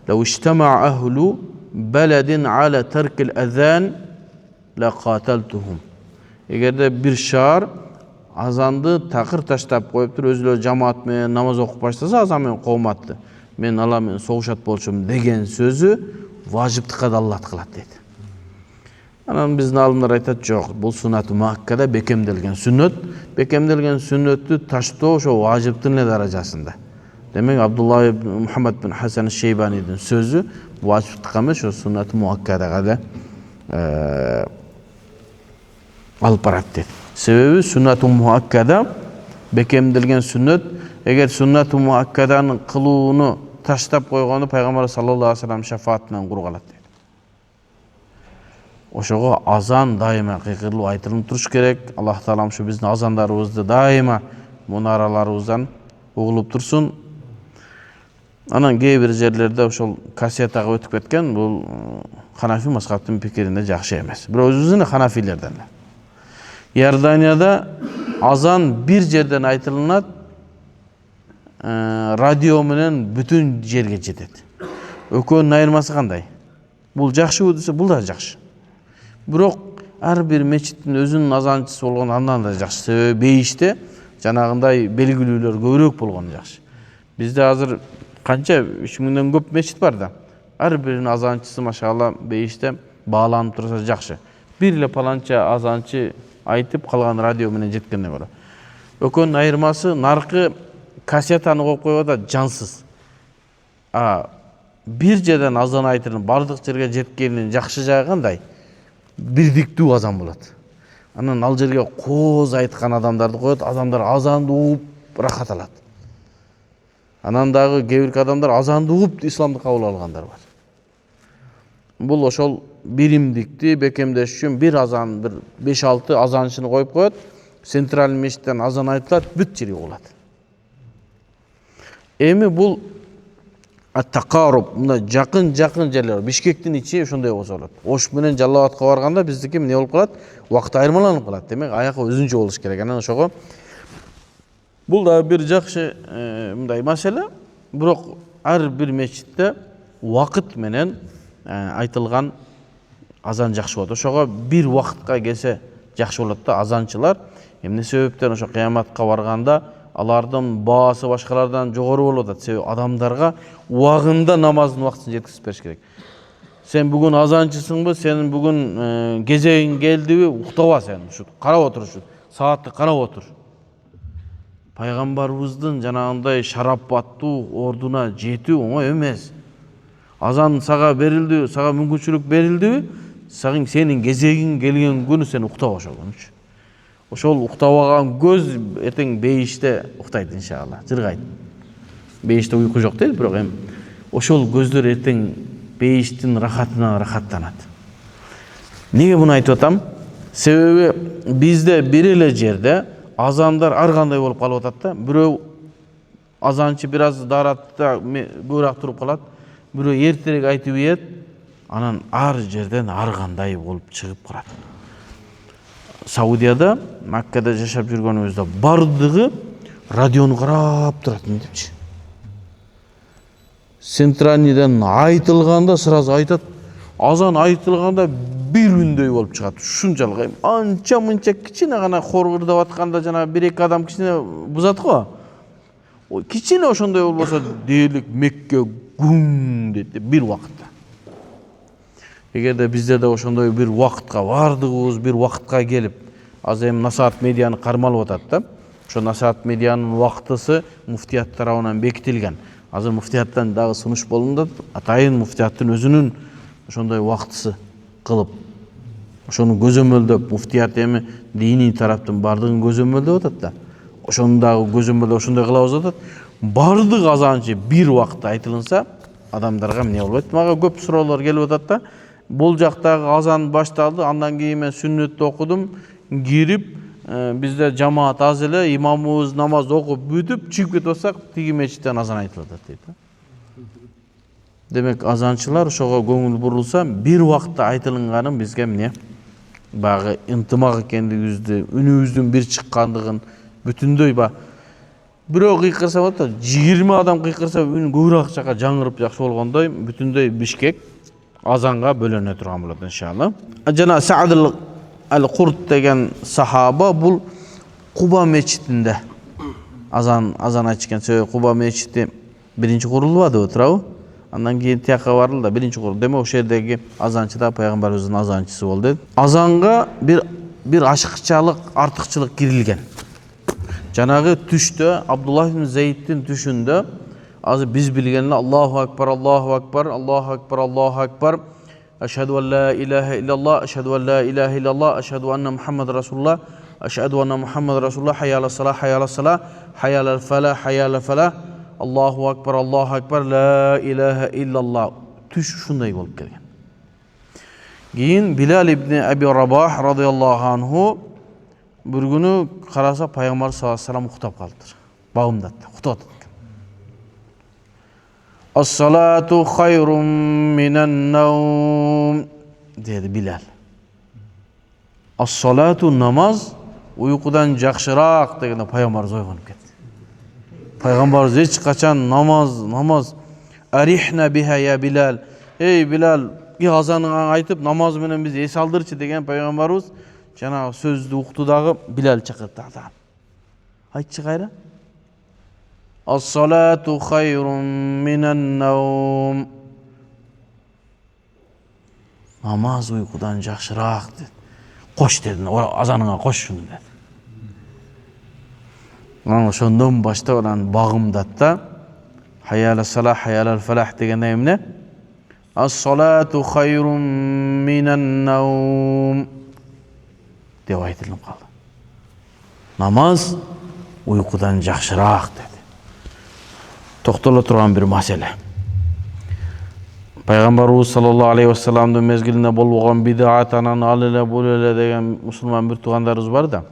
Лау иштама ахлу баладин ала таркил азан ла каталтухум. Эгерде бир шаар азанды такыр таштап коюп туруп өзүлөрү жамаат менен намаз окуп баштаса, азан менен кооматты. Мен алар менен согушат болчумун деген сөзү важиптыкка даллат кылат дейт. Анан биздин аалымдар айтат, жок, бул суннат муаккада бекемделген сүннөт. Бекемделген сүннөттү таштоо ошо важиптын эле даражасында. Демек, Абдулла ибн Мухаммад бин Хасан аш-Шейбанидин сөзү важиптыкка эмес, ошо суннат муаккадага да алып барат дейт. Себеби суннат муаккада бекемделген сүннөт, эгер суннат муаккаданын кылууну таштап койгону пайгамбар саллаллаху алейхи вассалам шафаатынан кур калат дейт. Ошого азан дайыма кыйкырылып айтылып туруш керек. Аллах таалам ушу биздин азандарыбызды дайыма мунараларыбыздан угулуп турсун. Анан кээ бир жерлерде ошол кассетага өтүп кеткен, бул Ханафи мазхабтын пикиринде жакшы эмес. Бирок өзүбүздүн ханафилерден. Иорданияда азан бир жерден айтылынат, радио менен бүтүн жерге жетет. Экөөнүн айырмасы кандай? Бул жакшыбы десе, бул да жакшы. Бирок ар бир мечиттин өзүнүн азанчысы болгон андан да жакшы. Себеби бейиште жанагындай белгилүүлөр көбүрөөк болгону жакшы. Бизде азыр канча 3000ден көп мечит бар да. Ар биринин азанчысы машалла бейиште бааланып турса жакшы. Бир эле паланча азанчы айтып калган радио менен жеткенде көрө. Экөөнүн айырмасы наркы кассетаны коюп коюп атат жансыз. Бир жерден азан айтылып бардык жерге жеткенин жакшы жагы кандай? Бирдиктүү азан болот. Анан ал жерге кооз айткан адамдарды коет, адамдар азанды угуп рахат алат. Анан дагы кээ бир адамдар азанды угуп исламды кабыл алгандар бар. Бул ошол биримдикти бекемдеш үчүн бир азан, бир 5-6 азанчыны коюп коет, централдык мечиттен азан айтылат, бүт жери угулат. Эми бул ат-такаруб, мына жакын жерлер, Бишкектин ичи ошондой болсо болот. Ош менен Жалал Абадка барганда биздики эмне болуп калат? Убакыт айырмаланып калат. Демек, аяка өзүнчө болуш керек. Анан ошого бул да бир жакшы мындай маселе. Бирок ар бир мечитте убакыт менен айтылган азан жакшы болот. Ошого бир убакытка келсе жакшы болот да азанчылар. Эмне себептен ошо кыяматка барганда алардын баасы башкалардан жогору болуп атат. Себеби адамдарга убагында намаздын убактысын жеткизип бериш керек. Сен бүгүн азанчысыңбы, сенин бүгүн кезегиң келдиби, уктаба сен. Ушу карап отур, ушу саатты карап отур. Пайгамбарыбыздын жанагындай шарапаттуу ордуна жетүү оңой эмес. Азан сага берилди, сага мүмкүнчүлүк берилдиби? Сенин кезегиң келген күнү сен уктап ошолгончу. Ошол уктап алган көз эртең бейиште уктайт иншалла, жыргайт. Бейиште уйку жок дейт, бирок эми ошол көздөр эртең бейиштин рахатына рахаттанат. Неге муну айтып атам? Себеби бизде бир эле жерде азандар ар кандай болуп калып атат да. Бирөө азанчы бир аз даратта көбүрөөк туруп калат, бирөө эртерээк айтып ийет, анан ар жерден ар кандай болуп чыгып калат. Саудияда, Маккада жашап жүргөнүбүздө бардыгы радиону карап турат мынтипчи. Центральныйдан айтылганда сразу айтат, азан айтылганда бир үндөй болуп чыгат. Ушунчалык анча-мынча кичине гана хор ырдап атканда жана бир-эки адам кичине бузат го. Кичине ошондой болбосо дээрлик Мекке гүң дейт бир убакытта. Эгерде бизде да ошондой бир убакытка бардыгыбыз бир убакытка келип, азыр эми Насаат медианы кармалып атат да. Ошо Насаат медианын убактысы муфтият тарабынан бекитилген. Азыр муфтияттан дагы сунуш болунду, атайын муфтияттын өзүнүн ошондой убактысы кылып, ошону көзөмөлдөп, муфтият эми диний тараптын бардыгын көзөмөлдөп атат да. Ошону дагы көзөмөлдөп ошондой кылабыз атат. Бардык азанчы бир убакытта айтылынса, адамдарга эмне болбойт? Мага көп суроолор келип атат да. Бул жактагы азан башталды, андан кийин мен сүннөттү окудум, кирип, бизде жамаат аз эле, имамыбыз намаз окуп бүтүп, чыгып кетип атсак, тиги мечиттен азан айтылып атат дейт. Демек, азанчылар ошого көңүл бурулса, бир убакытта айтылынганын бизге эмне? Багы ынтымак экендигибизди, үнүбүздүн бир чыккандыгын бүтүндөй бирөө кыйкырса болот да, 20 адам кыйкырса үн көбүрөөк жака жаңырып жакшы болгондой, бүтүндөй Бишкек азанга бөлөнө турган болот иншалла. Жана Саад ал-Курд деген сахаба бул Куба мечитинде азан айтышкан. Себеби Куба мечити биринчи курулбады, туурабы? Андан кийин тияка барылды, биринчи курулду. Демек ошол жердеги азанчы да пайгамбарыбыздын азанчысы болду. Азанга бир ашыкчалык, артыкчылык кирилген. Жанагы түштө Абдуллах ибн Зейдтин түшүндө азыр биз билген Аллаху акбар, Аллаху акбар, Аллаху акбар, Аллаху акбар, ашхаду ан ла илаха иллаллах, ашхаду ан ла илаха иллаллах, ашхаду анна Мухаммад расулуллах, ашхаду анна Мухаммад расулуллах, хайя ала салах, хайя ала салах, хайя ала фалах, хайя ала фалах, Аллаху акбар, Аллаху акбар, ла илаха иллаллах. Түш ушундай болуп келген. Кийин Билал ибн Аби Рабах радыйаллаху анху bir günü karasa Peygamber sallallahu aleyhi ve sellem uktap kaldır. Bağımda uktap atır. As-salatu hayrun minen nevm dedi Bilal. As-salatu namaz uykudan jakşırak degende Peygamberimiz oygonуп ketdi. Peygamberimiz hiç kaçan namaz arihna biha ya Bilal. Ey Bilal, azanını aytıp namaz menen bizi es aldırçı degen Peygamberimiz жана сөздү уктудагы Билал чакыртты адам. Айтчы кайра. Ас-салату хайрун минен навм. Намаз уйкудан жакшыраак dedi. Кош деди, азаныңа кош шуну dedi. Анан ошондон баштап анан багымдат да хайя ала салах, хайя ала фалах дегенде эмне? Ас-салату хайрун минен навм деп айтылып калды. Намаз уйкудан жакшыраак dedi. Токтоло турган бир маселе. Пайгамбарыбыз саллаллаху алейхи ва салламдын мезгилинде болгон бидат анан ал эле бул эле деген мусулман бир туугандарыбыз бар да.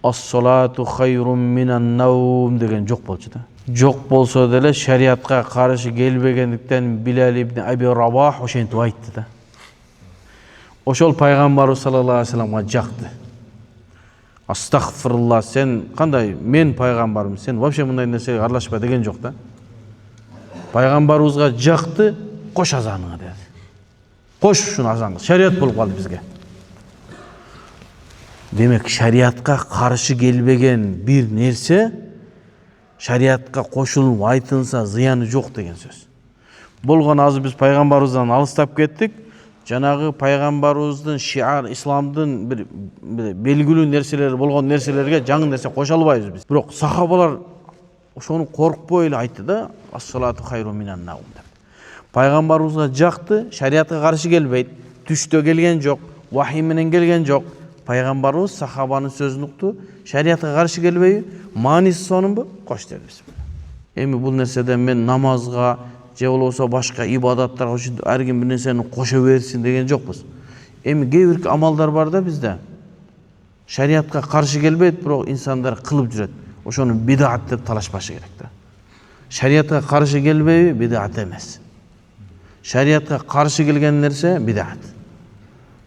Ас-салату хайрун минен навм деген жок болчу да. Жок болсо деле шариатка каршы келбегендиктен Билал ибн Аби Рабах ошентип айтты да. Ошол Пайгамбарыбыз саллаллаху алейхи ва салламга жакты. Астагфирулла, сен кандай мен пайгамбарым, сен вообще мындай нерсеге аралашпа деген жок да. Пайгамбарыбызга жакты, кош азаныңа dedi. Кош ушуну азанга, шариат болуп калды бизге. Демек шариатка каршы келбеген бир нерсе шариатка кошулуп айтылса зыяны жок деген сөз. Болгон азыр биз пайгамбарыбыздан алыстап кеттик. Жанагы пайгамбарыбыздын шиар, исламдын бир белгилүү нерселери болгон нерселерге жаңы нерсе кошо албайбыз биз. Бирок сахабалар ошону коркпой эле айтты да, ас-салату хайрун минен навм деп. Пайgambarыбызга жакты, шариатка каршы келбейт. Түштө келген жок, вахий менен келген жок. Пайgambarыбыз сахабанын сөзүн укту, шариатка каршы келбейби? Мааниси сонунбу? Кош дедибиз. Эми бул нерседен мен намазга же болбосо башка ибадаттарга ушинтип ар ким бир нерсени кошо берсин деген жокпуз. Эми кээ бир амалдар бар да бизде. Шариатка каршы келбейт, бирок инсандар кылып жүрөт. Ошону бидат деп талашпашы керек да. Шариатка каршы келбейби? Бидат эмес. Шариатка каршы келген нерсе бидат.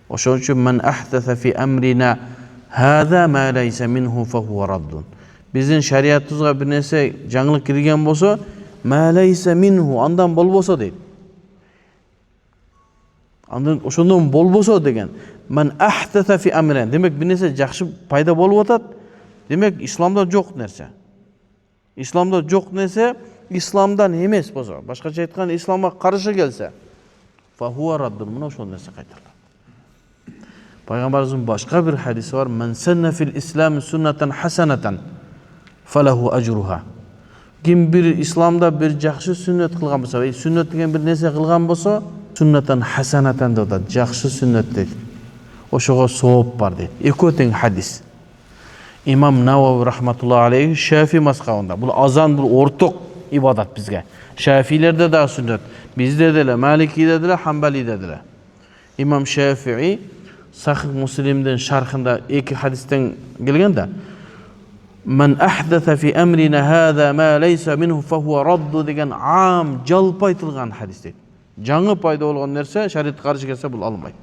Ошон үчүн мен ахдаса фи амрина хаза ма лайса минху фа хува раддун. Биздин шариатыбызга бир нерсе жаңылык кирген болсо, ма лайса минху андан болбосо дейт. Андан ошондон болбосо деген. Мен ахдаса фи амрина. Демек бир нерсе жакшы пайда болуп атат. Демек исламда жок нерсе. Исламда жок нерсе исламдан эмес болсо, башкача айтканда исламга каршы келсе, фа хува раддун, мына ошол нерсе кайтарылат. Пайгамбарыбыздын башка бир хадиси бар: "Мен санна фил ислам суннатан хасанатан фалаху ажруха." Ким бир исламда бир жакшы сүннөт кылган болсо, сүннөт деген бир нерсе кылган болсо, суннатан хасанатан деп атат, жакшы сүннөт дейт. Ошого сооп бар дейт. Экөө тең хадис. Имам Навави рахматуллахи алейхи Шафи мазхабында. Бул азан бул орток ибадат бизге. Шафилерде да сүннөт, бизде деле, Маликиде деле, Хамбалиде деле. Имам Шафии Сахih Муслимдин шархында эки хадистен келген да. Мен ахдаса фи амрина хаза ма лайса минху фа хува радду деген ам жалпы айтылган хадис дейт. Жаңы пайда болгон нерсе шариатка каршы келсе бул алынбайт.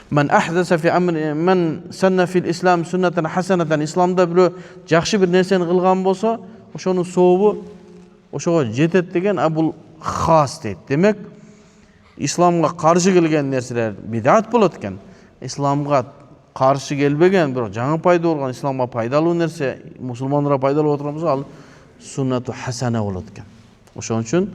Мен ахдаса фи амри мен санна фил ислам суннатан хасанатан, исламда бирөө жакшы бир нерсени кылган болсо, ошонун сообу ошого жетет деген, а бул хас дейт. Демек исламга каршы келген нерселер бидат болот экен. Исламга каршы келбеген, бирок жаңы пайда болгон, исламга пайдалуу нерсе, мусулмандарга пайдалуу отурган болсо, ал суннату хасана болот экен. Ошон үчүн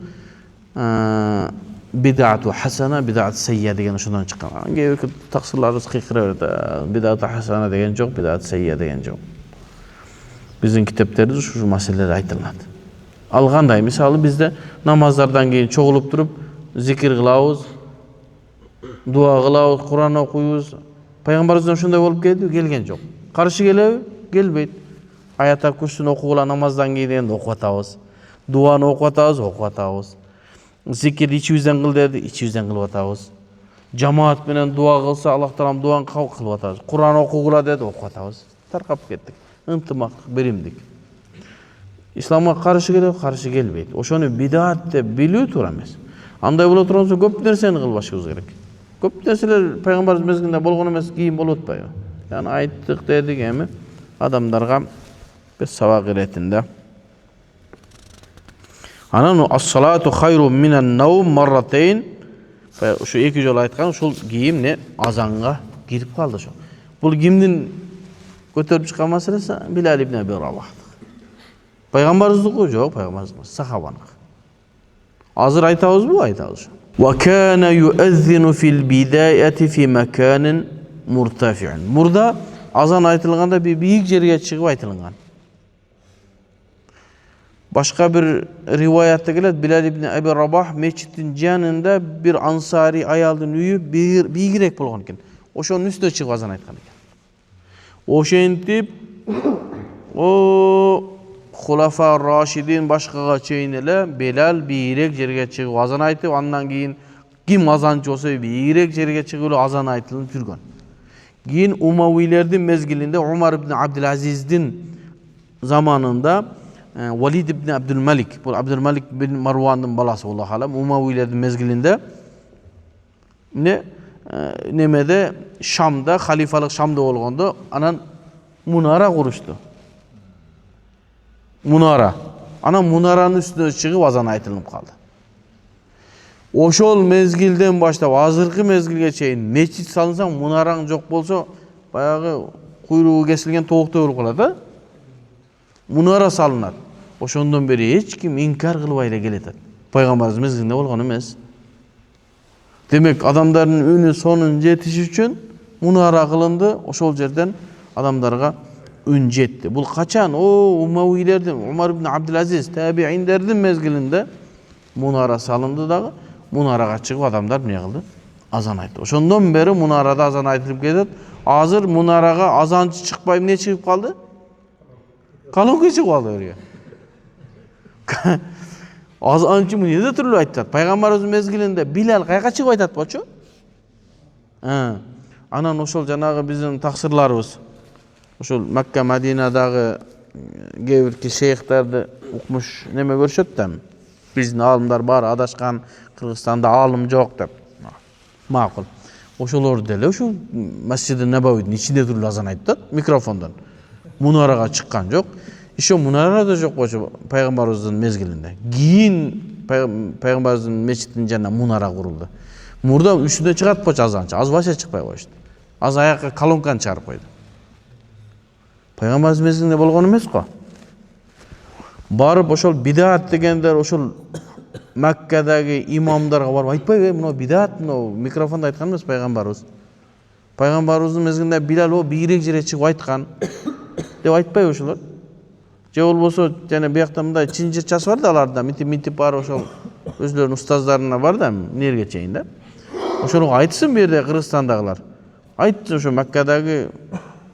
бидату хасана, бидат сайя деген ошондон чыккан. Кээ бир таксырларыбыз кыйкыра берет. Бидату хасана деген жок, бидат сайя деген жок. Биздин китептерибизде ушул маселелер айтылат. Ал кандай? Мисалы бизде намаздардан кийин чогулуп туруп зикир кылабыз, дуа кылабыз, Куран окуйбуз. Пайгамбарыбыздан ошондой болуп келген жок. Каршы келеби? Келбейт. Аята курсун окугула намаздан кийин окуп атабыз. Дуаны окуп атабыз. Зикир ичибизден кыл деди, ичибизден кылып атабыз. Жамаат менен дуа кылса, Аллах таалам дуаны кылып атабыз. Куран окугула деди, окуп атабыз. Таркап кеттик. Ынтымактык, биримдик. Исламга каршы келеби? Каршы келбейт. Ошону бидат деп билүү туура эмес. Андай боло турган соң көп нерсени кылбашыбыз керек. Көп нерселер пайгамбарыбыз мезгилинде болгон эмес, кийин болуп атпайбы? Яны айттык дедик, эми адамдарга бир сабак иретинде. Анан ас-салату хайру минан наум марратейн. Ушу эки жолу айткан, ушул кийим не азанга кирип калды ошо. Бул кимдин көтөрүп чыккан маселеси? Билал ибн Аби Рабах. Пайгамбарыбыздыкы жок, пайгамбарыбыз сахабаныкы. Азыр айтабызбы? Айтабыз. Ва кана юаззину фил бидаяти фи маканин муртафи'ин. Мурда азан айтылганда бир бийик жерге чыгып айтылган. Башка бир риваятта келет, Билал ибн Аби Рабах мечиттин жанында бир ансари аялдын үйү бийигирээк болгон экен. Ошонун үстүнө чыгып азан айткан экен. Ошентип Хулафа Рашидин башкага чейин эле Билал бийигирээк жерге чыгып азан айтып, андан кийин ким азанчы болсо бийигирээк жерге чыгып азан айтылып жүргөн. Кийин Умавилердин мезгилинде Умар ибн Абдул Азиздин заманында Валид ибн Абдул Малик, бул Абдул Малик бин Марвандын баласы Аллах алам, Умавилердин мезгилинде немеде Шамда, халифалык Шамда болгондо анан мунара курушту. Мунара. Анан мунаранын үстүнө чыгып азан айтылып калды. Ошол мезгилден баштап азыркы мезгилге чейин мечит салынсаң, мунараң жок болсо, баягы куйругу кесилген тооктой болуп калат, да? Мунара салынат. Ошондон бери эч ким инкар кылбай эле келет. Пайгамбарыбыз мезгилинде болгон эмес. Демек адамдардын үнү сонун жетиши үчүн мунара кылынды, ошол жерден адамдарга үн жетти. Бул качан? Умавилердин, Умар ибн Абдул Азиз табииндердин мезгилинде мунара салынды дагы. munaraga çıkıp adamlar ne kıldı? Azan aytты. Ошондон beri munarada azan aytılıp кетет. Азыр munaraga azanчы çıkpayıp ne çıkıp kaldı? Kalonka çıkıp kaldı oraya. Azanчы эмне türlü aytат? Пайгамбарыбыз mezgilinde Bilal kayga çıkıp aytat bolчу? Anan ошол жанагы биздин таксырларыбыз. Ошол Макка, Мадинадагы кээ-бир шейхтерди укмуш неме көрүшөт да. Биздин алымдар бар адашкан, Кыргызстанда алым жок деп. Макул. Ошолор деле ушул Масжиди Набавийдин ичинде туруп азан айтат микрофондон. Мунарага чыккан жок. Ишо мунарада жок болчу пайгамбарыбыздын мезгилинде. Кийин пайгамбарыбыздын мечитинин жанына мунара курулду. Мурда үстүнө чыгат болчу азанчы. Az вообще чыкпай коюшту. Az аякка колонканы чыгарып койду. Пайгамбарыбыз мезгилинде болгон эмес го. Барып ошол бидат дегендер ошол Маккадагы имамдарга барып айтпайбы, мына бидат, мына микрофонда айткан эмес пайгамбарыбыз. Пайгамбарыбыздын мезгилинде Билал о бийирээк жерге чыгып айткан деп айтпайбы ошолор? Же болбосо жана бияктан мындай чинжирчасы бар да аларда, митип бар ошол өзлөрүнүн устаздарына бар да, нерге чейин да. Ошолорго айтсын бу жерде Кыргызстандагылар. Айтсын ошо Маккадагы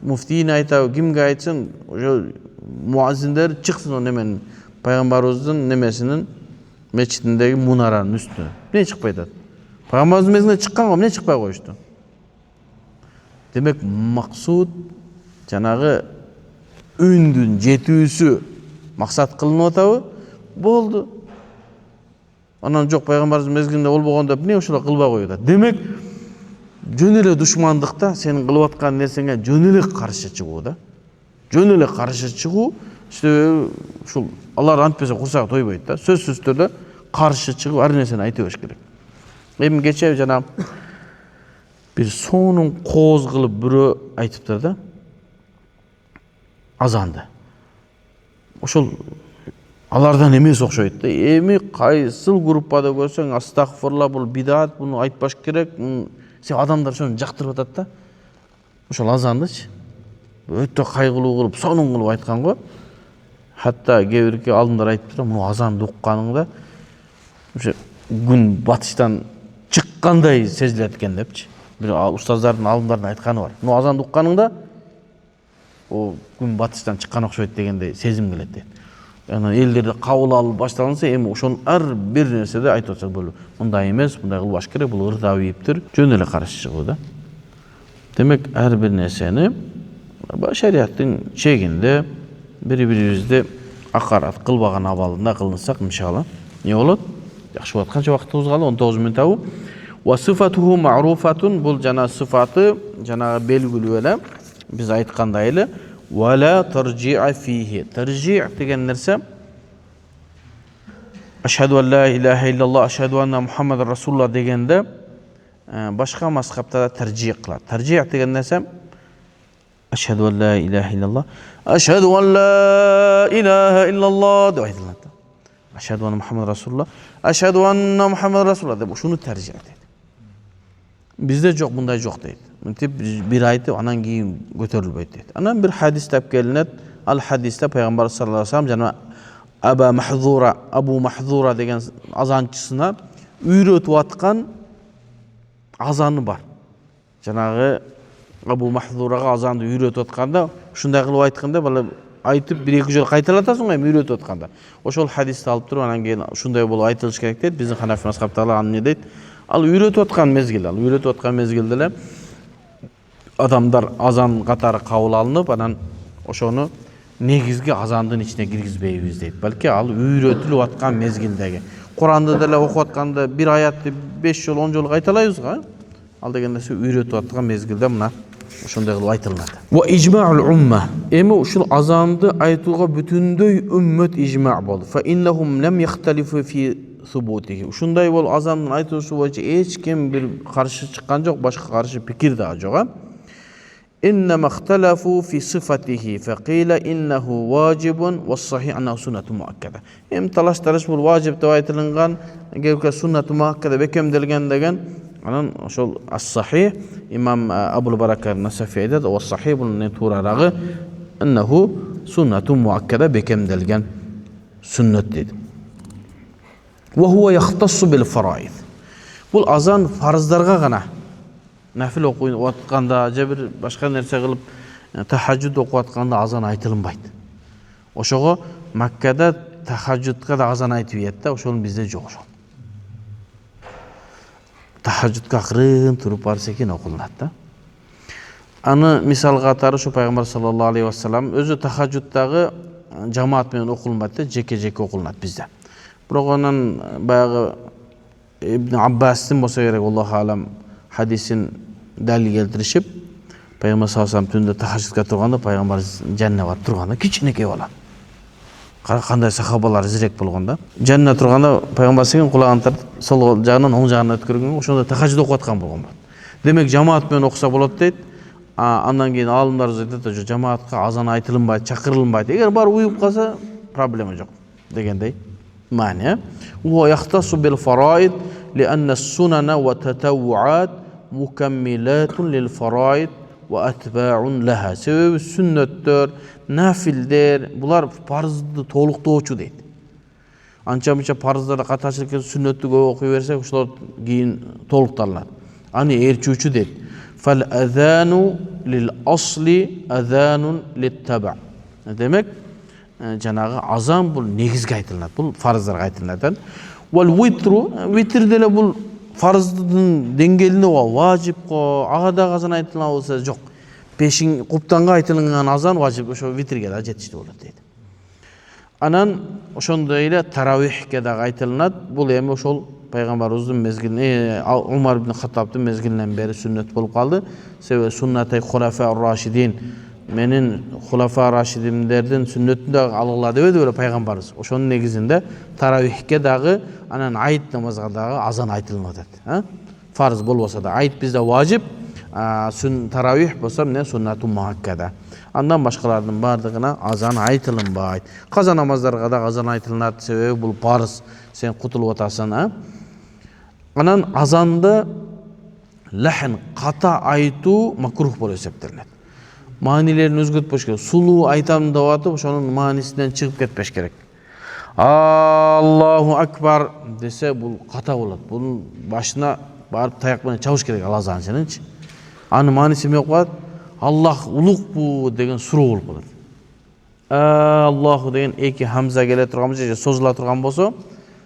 муфтийине айтабы, кимге айтсын, ошо муаззиндер чыксын о неменин пайгамбарыбыздын немесинин мечитиндеги мунаранын үстүнө. Эмне чыкпай атат? Пайгамбарыбыздын мезгилинде чыккан го, эмне чыкпай коюшту? Демек максуд жанагы үндүн жетүүсү максат кылынып атабы? Болду. Анан жок пайгамбарыбыздын мезгилинде болбогон деп эмне ошолор кылбай коюп атат? Демек жөн эле душмандыкта сенин кылып аткан нерсеңе жөн эле каршы чыгуу да. Жөн эле каршы чыгуу, ушул алар антпесе курсагы тойбойт да. Сөзсүз түрдө каршы чыгып ар нерсени айта бериш керек. Эми кече жана бир сонун кооз кылып бирөө айтыптыр да. Азанды. Ошол алардан эмес окшойт да. Эми кайсыл группада көрсөң астагфирулла бул бидат, буну айтпаш керек. Сен адамдар ошону жактырып атат да. Ошол азандычы өтө кайгылуу кылып, сонун кылып айткан го. Хатта кээ-бирки алымдар айтыптыр, муну азанды укканыңда ошо күн батыштан чыккандай сезилет экен депчи. Бир устаздардын, алымдардын айтканы бар. Муну азанды укканыңда о күн батыштан чыккан окшойт дегендей сезим келет дейт. Анан элдерде кабыл алып башталынса, эми ошонун ар бир нерседе айтып атса болду. Мындай эмес, мындай кылбаш керек, бул ырдабийиптир. Жөн эле каршы чыгуу да. Демек ар бир нерсени шариаттын чегинде бири-бирибизди акарат кылбаган абалында кылынсак, иншалла, не болот? Жакшы болот. Канча убактыбыз калды? 19 мүнөт табу. Ва сифатуху ма'руфатун, бул жана сифаты, жана белгилүү эле. Биз айткандай эле, вала таржи'a фихи. Таржи' деген нерсе ашхаду ан ла илаха иллаллах, ашхаду анна Мухаммадар Расулуллах дегенде башка мазхабтарда таржи' кылат. Таржи' деген нерсе ашхаду ан ла илаха иллаллах, ашхаду ан ла илаха иллаллах деп айтылат. Ашхаду анна Мухаммадар Расулуллах, ашхаду анна Мухаммадар Расулуллах деп ушуну таржи' дейт. Бизде жок, мындай жок дейт. Мынтип бир айтып, анан кийин көтөрүлбөйт дейт. Анан бир хадис деп келинет. Ал хадисте пайгамбар саллаллаху алейхи вассалам жана Абу Махзура деген азанчысына үйрөтүп аткан азаны бар. Жанагы Абу Махзурага азанды үйрөтүп атканда, ушундай кылып айтканда, бала айтып бир-эки жолу кайталатасың го, үйрөтүп атканда. Ошол хадисти алып туруп, анан кийин ушундай болуп айтылыш керек дейт. Биздин Ханафи мазхабтагылар аны не дейт? Ал үйрөтүп аткан мезгил, эле адамдар азан катары кабыл алынып, анан ошону негизги азандын ичине киргизбейбиз дейт. Балки ал үйрөтүлүп аткан мезгилдеги. Куранды деле окуп атканда бир аятты 5 жолу 10 жолу кайталайбыз го. Ал деген нерсе үйрөтүп аткан мезгилде мына ошондой кылып айтылат. Ва ижма'ул умма. Эми ушул азанды айтууга бүтүндөй уммат ижма' болду. Фа иннахум лам яхталифу фи субутихи. Ушундай бол азандын айтуусу боюнча эч ким бир каршы чыккан жок, башка каршы пикир да жок. إنما اختلفوا في صفته فقيل إنه واجب والصحيح أنه سنة مؤكدة. talaş bul vacip деп айтылган, эгерке суннат муаккада бекемделген деген, анан ошол as-sahih имам Абул Барака Насафи айтат, was-sahih бул туурарагы иннаху суннату муаккада бекемделген сүннөт дейт. Wa huwa yahtassu bil fara'id. Бул азан фарыздарга гана. Нафил окуп атканда же бир башка нерсе кылып тахажжуд окуп атканда азан айтылынбайт. Ошого Маккада тахажжудка да азан айтып ийет да, ошол бизде жок ошол. Тахажжудка акырын туруп барса экен окулунат да. Аны мисал катары ушу пайгамбар саллаллаху алейхи вассалам өзү тахажжуддагы жамаат менен окулунбайт да, жеке-жеке окулунат бизде. Бирок анан баягы Ибн Аббастын болсо керек, Аллаху алам, хадисин далил келтиришип, пайгамбар саллаллаху алейхи вассалам түндө тахажжудка турганда пайгамбар жанна турганда кичинекей бала. Кандай сахабалар зирек болгондо. Жанна турганда пайгамбар сен кулагын тартып, сол жагынан оң жагына өткөргөн, ошондо тахажжуд окуп аткан болгон. Демек жамаат менен окуса болот дейт. Андан кийин алымдар айтат, жамаатка азан айтылынбайт, чакырылынбайт. Эгер бар уюп калса, проблема жок дегендей маани. Уа яхтасу бил фараид لأن السنن والتطوعات مكملات للفرائض وأتباع لها. Себеби сүннөттөр, нафилдер, булар парызды толуктоочу дейт. Анча-мынча парыздар катачылык сүннөттү көп окуй берсек, ошолор кийин толукталат. Аны ээрчүүчү дейт. Фал азану лил асли азанун литтаба. Демек, жанагы азан бул негизге айтылат, бул фарыздарга айтылат. Вал витру, витр деле бул фарыздын деңгээлинде важипко, ага да азан айтылган болсо жок. Пешин куптанга айтылган азан важип, ошо витрге да жетиштүү болот дейт. Анан ошондой эле таравихке да айтылат. Бул эми ошол пайгамбарыбыздын мезгилинде, Умар ибн Хаттабтын мезгилинен бери сүннөт болуп калды. Себеби суннатай хулафа ар-рашидин, менин хулафа рашидиндердин сүннөтүндө алгыла дебеди беле пайгамбарыбыз. Ошонун негизинде таравихке дагы, анан айт намазга дагы азан айтылат дейт. Фарз болбосо да айт бизде важип, таравих болсо эмне суннату муаккада. Андан башкалардын бардыгына азан айтылынбайт. Каза намаздарга да азан айтылат, себеби бул парыз, сен кутулуп атасың. Анан азанды лахн ката айтуу макрух болуп эсептелет. Маанилерин өзгөртпөш керек. Сулуу айтам деп атып, ошонун маанисинен чыгып кетпеш керек. Аллаху акбар десе бул ката болот. Бунун башына барып таяк менен чабыш керек азанчынычы. Анын мааниси эмне болот? Аллах улукпу деген суроо болуп калат. Аллаху деген эки хамза келе турган болсо же созула турган болсо,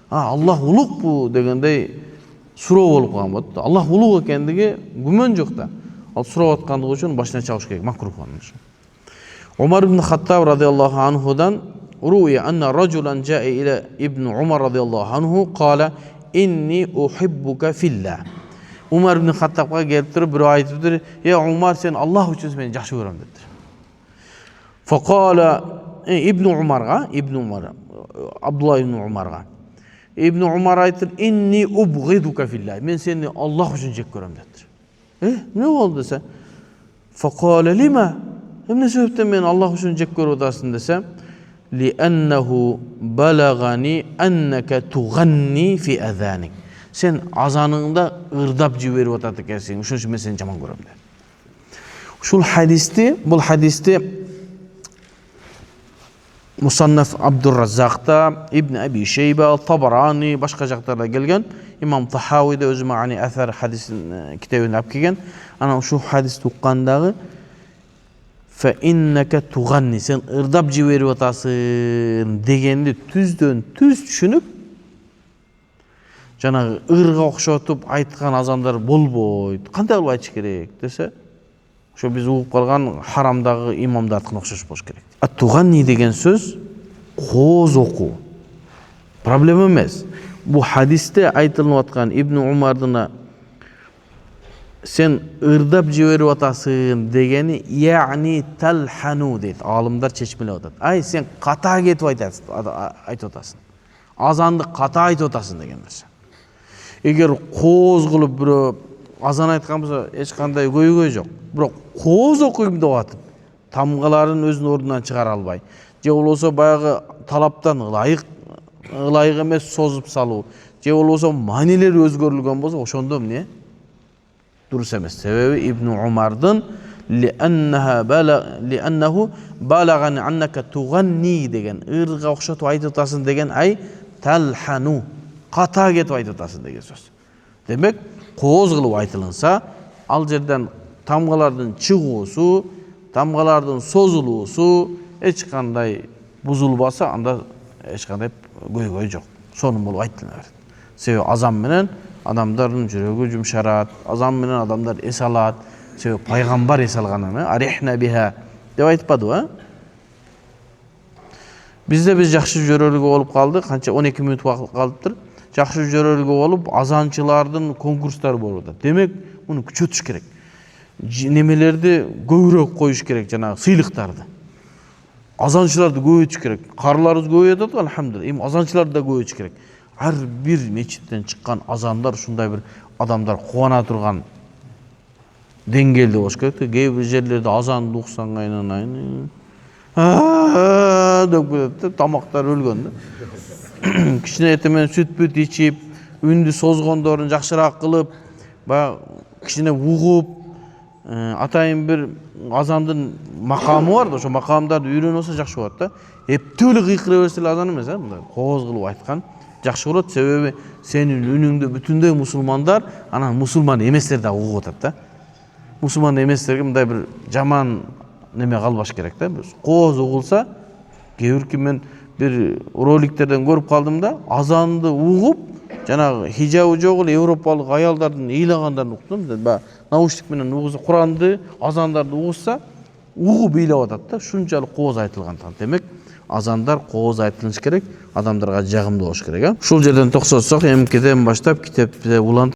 Аллах улукпу дегендей суроо болуп калган болот. Аллах улук экендиги күмөн жок да. Ал суроо аткандыгы үчүн башына чабыш керек, макрух болуш. Умар ибн Хаттаб радиаллаху анхудан руя анна раджулан жаа иля ибн Умар радиаллаху анху кала инни ухиббука филла. Умар ибн Хаттабга келип туруп бирөө айтыптыр, "Е Умар, сен Аллах үчүн мени жакшы көрөм" дептир. Факала ибн Умарга, Абдулла ибн Умарга. Ибн Умар айтыр, "Инни убгидука филла." Мен сени Аллах үчүн жек көрөм дептир. Не болду десе? Факала лима? Эмне себептен мен Аллах үчүн жек көрүп атасың десе? Лианнаху балагани аннака туганни фи азаник. Сен азаныңда ырдап жиберип атат экенсиң, ошон үчүн мен сени жаман көрөм деп. Бул хадисти Мусаннаф Абдурраззакта, Ибн Аби Шейба, Табарани башка жактарда келген. Имам Тахауи да өзү маани асар хадисин китебинде алып келген. Анан ушул хадисти уккандагы фа иннака туганни, сен ырдап жиберип атасың дегенди түздөн түз түшүнүп, жанагы ырга окшотуп айткан азандар болбойт. Кандай кылып айтыш керек десе, ошо биз угуп калган харамдагы имамдардыкына окшош болуш керек. Туганни деген сөз кооз окуу. Проблема эмес. Бу хадисте айтылып аткан Ибн Умардына сен ырдап жиберип атасың дегени яни талхану дейт. Алымдар чечмелеп атат. Ай, сен ката кетип айтып атасың. Азанды ката айтып атасың деген нерсе. Эгер кооз кылып бирөө азан айткан болсо эч кандай көйгөй жок. Бирок кооз окуйм деп атып, тамгаларын өзүнүн ордунан чыгара албай, же болбосо баягы талаптан ылайык эмес созуп салуу, же болбосо маанилери өзгөрүлгөн болсо, ошондо эмне? Дурус эмес. Себеби Ибн Умардын лианнаху балагани аннака туганни деген, ырга окшотуп айтып атасың деген ай талхану, ката кетип айтып атасың деген сөз. Demek kooz kılıp aytılınsa, al жерден тамгалардын чыгуусу, тамгалардын созулуусу эч кандай бузулбаса, анда эч кандай көйгөй жок. Сонун болуп айтылына берет. Себеби азан менен адамдардын жүрөгү жумшарат, азан менен адамдар эс алат. Себеби пайгамбар эс алганын, арихна биха деп айтпадыбы? Bizde biz жакшы жөрөлгө болуп калдык, канча 12 мүнөт убакыт калыптыр. Жакшы жөрөлгө болуп, азанчылардын конкурстары болуп атат. Демек, муну күчөтүш керек. Немелерди көбүрөөк коюш керек, жанагы сыйлыктарды. Азанчыларды көбөйтүш керек. Карларыбыз көбөйүп атат, алхамдулилlah. Эми азанчыларды да көбөйтүш керек. Ар бир мечиттен чыккан азандар ушундай бир адамдар кубана турган деңгээлде болуш керек. Кээ бир жерлерде азанды уксаң айнан деп кетет, тамактар өлгөн да. Кичине этемен сүт-бүт ичип, үндү созгондорун жакшыраак кылып, баягы кичине угуп, атайын бир азандын макамы бар да, ошо макамдарды үйрөнүп алса жакшы болот да. Эптөлүк кыйкыра берсе азан эмес, мындай кооз кылып айткан жакшы болот, себеби сенин үнүңдү бүтүндөй мусулмандар, анан мусулман эместер да угуп атат да. Мусулман эместерге мындай бир жаман неме калбаш керек да. Кооз угулса, кээ мен бир роликтерден көрүп калдым да, азанды угуп, жанагы хижабы жок эле европалык аялдардын ыйлагандарын уктум. Наушник менен угузса, Куранды, азандарды угузса, угуп ыйлап атат да. Шунчалык кооз айтылгандыктан. Демек, азандар кооз айтылыш керек, адамдарга жагымдуу болуш керек. Ушул жерден токсотсок, эмкеден баштап китепти улантып